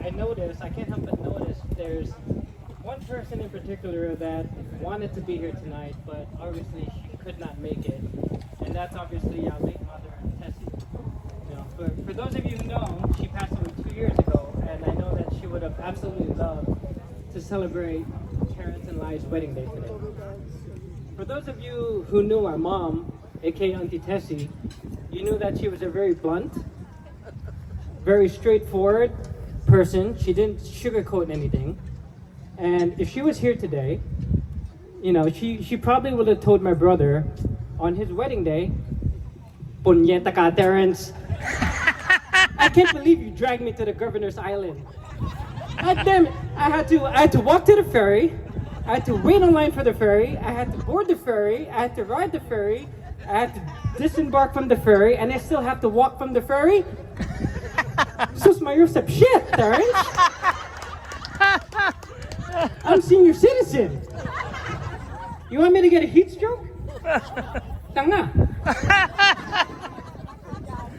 I can't help but notice there's one person in particular that wanted to be here tonight, but obviously she could not make it. And that's obviously our late mother, Tessie. You know, for those of you who know, she passed away 2 years ago, and I know that she would have absolutely loved to celebrate Terence and Lai's wedding day today. For those of you who knew our mom, aka Auntie Tessie, you knew that she was a very blunt, very straightforward person. She didn't sugarcoat anything. And if she was here today, you know, she probably would have told my brother on his wedding day, "Punyeta ka, Terence. I can't believe you dragged me to the governor's island. God damn it. I had to walk to the ferry. I had to wait in line for the ferry. I had to board the ferry. I had to ride the ferry. I had to disembark from the ferry, and I still have to walk from the ferry. Sus mayusap shit, Terence. I'm senior citizen. You want me to get a heat stroke? Tanga."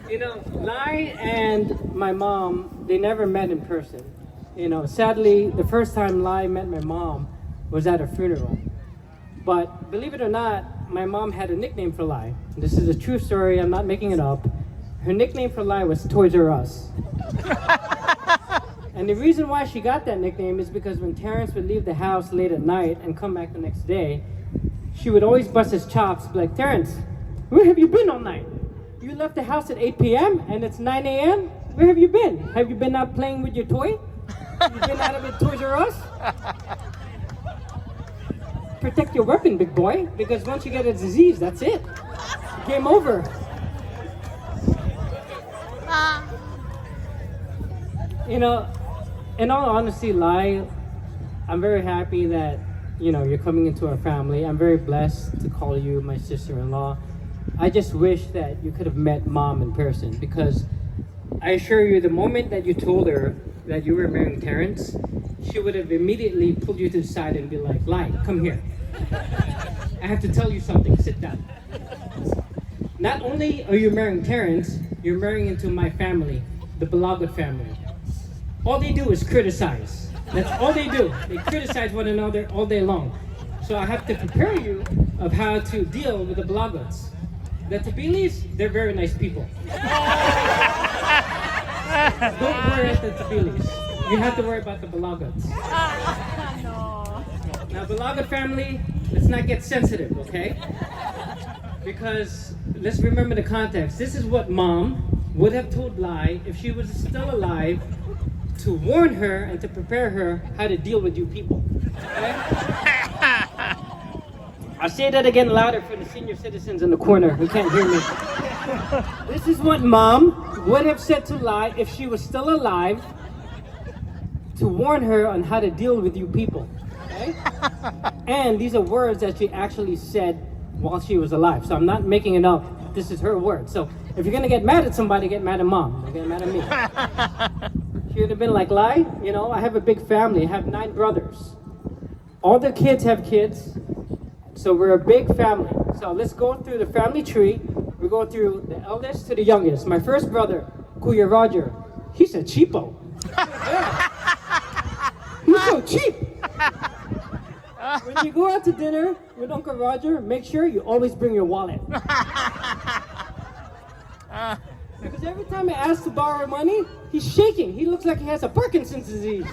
You know, Lai and my mom, they never met in person. You know, sadly, the first time Lai met my mom was at a funeral. But believe it or not, my mom had a nickname for Lai. This is a true story, I'm not making it up. Her nickname for Lai was Toys R Us. And the reason why she got that nickname is because when Terence would leave the house late at night and come back the next day, she would always bust his chops, be like, "Terence, where have you been all night? You left the house at 8 p.m. and it's 9 a.m.? Where have you been? Have you been out playing with your toy? You've been out of it Toys R Us? Protect your weapon, big boy, because once you get a disease, that's it. Game over." You know, in all honesty, Lai, I'm very happy that, you know, you're coming into our family. I'm very blessed to call you my sister-in-law. I just wish that you could have met Mom in person, because I assure you, the moment that you told her that you were marrying Terence, she would have immediately pulled you to the side and be like, "Lai, come here. I have to tell you something. Sit down. Not only are you marrying Terence, you're marrying into my family, the Balagot family. All they do is criticize. That's all they do. They criticize one another all day long. So I have to prepare you of how to deal with the Balagots. The Tabilis, they're very nice people. Don't worry about the Tabilis. You have to worry about the Balagots. Now, Balagot family, let's not get sensitive, okay? Because let's remember the context. This is what Mom would have told Lai if she was still alive, to warn her and to prepare her how to deal with you people. Okay? I'll say that again louder for the senior citizens in the corner who can't hear me. This is what Mom would have said to Lai if she was still alive, to warn her on how to deal with you people. Okay? And these are words that she actually said while she was alive. So I'm not making it up. This is her word. So if you're gonna get mad at somebody, get mad at Mom. Don't get mad at me. She would have been like, "Lai, you know, I have a big family. I have 9 brothers. All the kids have kids. So we're a big family. So let's go through the family tree. We go through the eldest to the youngest. My first brother, Kuya Roger, he's a cheapo. Yeah. He's so cheap. When you go out to dinner with Uncle Roger, make sure you always bring your wallet. Because every time I ask to borrow money, he's shaking. He looks like he has a Parkinson's disease.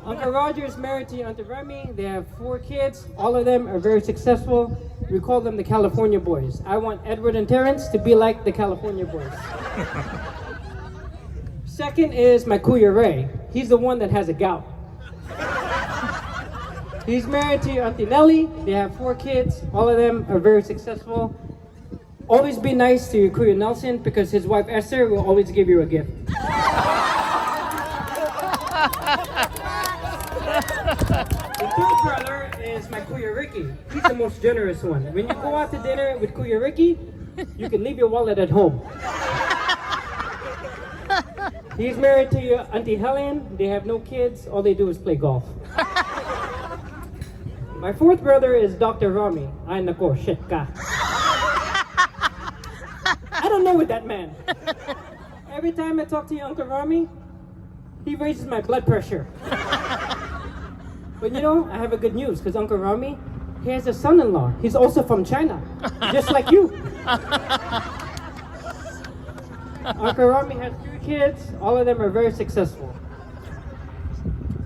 Uncle Roger is married to Auntie Remy. They have 4 kids. All of them are very successful. We call them the California Boys. I want Edward and Terence to be like the California Boys. Second is my Kuya Ray. He's the one that has a gout. He's married to Auntie Nelly. They have 4 kids. All of them are very successful. Always be nice to Kuya Nelson, because his wife Esther will always give you a gift. The third brother is my Kuya Ricky. He's the most generous one. When you go out to dinner with Kuya Ricky, you can leave your wallet at home. He's married to Auntie Helen. They have no kids. All they do is play golf. My fourth brother is Dr. Rami. Ay nako, shit ka. I don't know with that man. every time I talk to your Uncle Rami, he raises my blood pressure. But you know, I have a good news, because Uncle Rami, he has a son-in-law. He's also from China, just like you. Uncle Rami has 3 kids. All of them are very successful.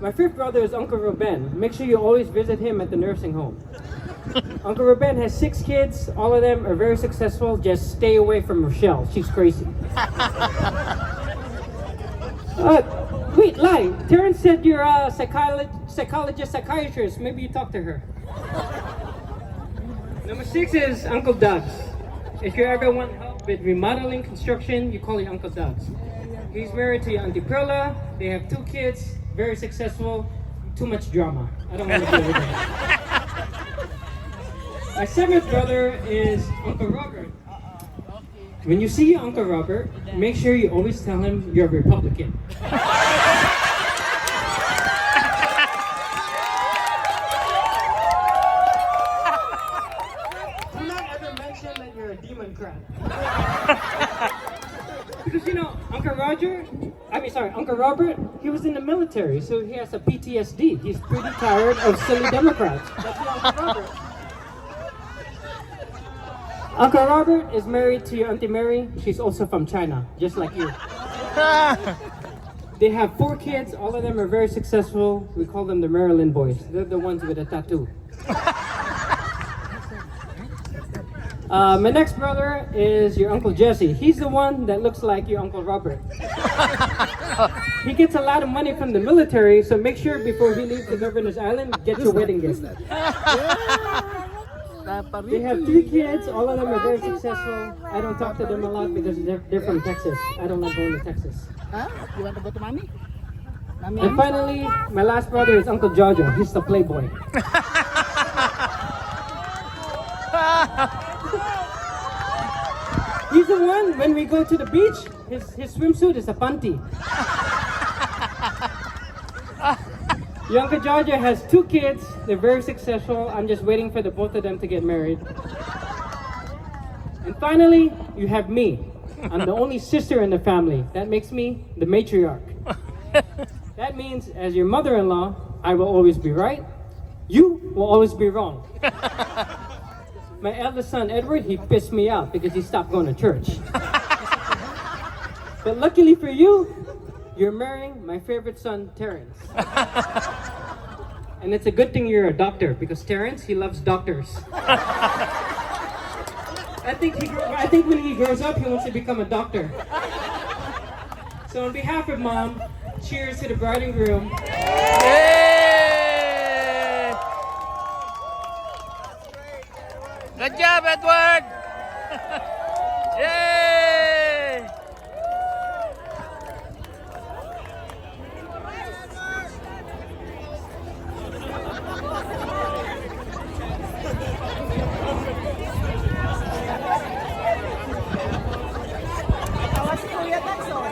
My 5th brother is Uncle Ruben. Make sure you always visit him at the nursing home. Uncle Ruben has 6 kids. All of them are very successful. Just stay away from Rochelle. She's crazy. Wait, Lai. Terence said you're a psychologist, psychiatrist. Maybe you talk to her. Number 6 is Uncle Doug's. If you ever want help with remodeling, construction, you call your Uncle Doug's. He's married to your Auntie Perla. They have 2 kids, very successful. Too much drama. I don't want to deal with that. My 7th brother is Uncle Robert. When you see your Uncle Robert, make sure you always tell him you're a Republican. Do not ever mention that you're a Democrat. Because you know, Uncle Robert, he was in the military, so he has a PTSD. He's pretty tired of silly Democrats. That's your Uncle Robert. Uncle Robert is married to your Auntie Mary. She's also from China, just like you. They have 4 kids. All of them are very successful. We call them the Maryland boys. They're the ones with a tattoo. My next brother is your Uncle Jesse. He's the one that looks like your Uncle Robert. He gets a lot of money from the military, so make sure before he leaves the Governor's Island, get your wedding gift. They have 3 kids. All of them are very successful. I don't talk to them a lot because they're from Texas. I don't like going to Texas. Huh? You want to go to mommy? Mommy? And finally, my last brother is Uncle Jojo. He's the playboy. He's the one, when we go to the beach, his swimsuit is a panty. Your Uncle Jojo has 2 kids. They're very successful. I'm just waiting for the both of them to get married. And finally, you have me. I'm the only sister in the family. That makes me the matriarch. That means, as your mother-in-law, I will always be right. You will always be wrong. My eldest son, Edward, he pissed me off because he stopped going to church. But luckily for you, you're marrying my favorite son, Terence. And it's a good thing you're a doctor, because Terence, he loves doctors. I think when he grows up, he wants to become a doctor. So on behalf of Mom, cheers to the bride and groom. Yay! Good job, Edward! Yay! Tawa si Kuya Tatson.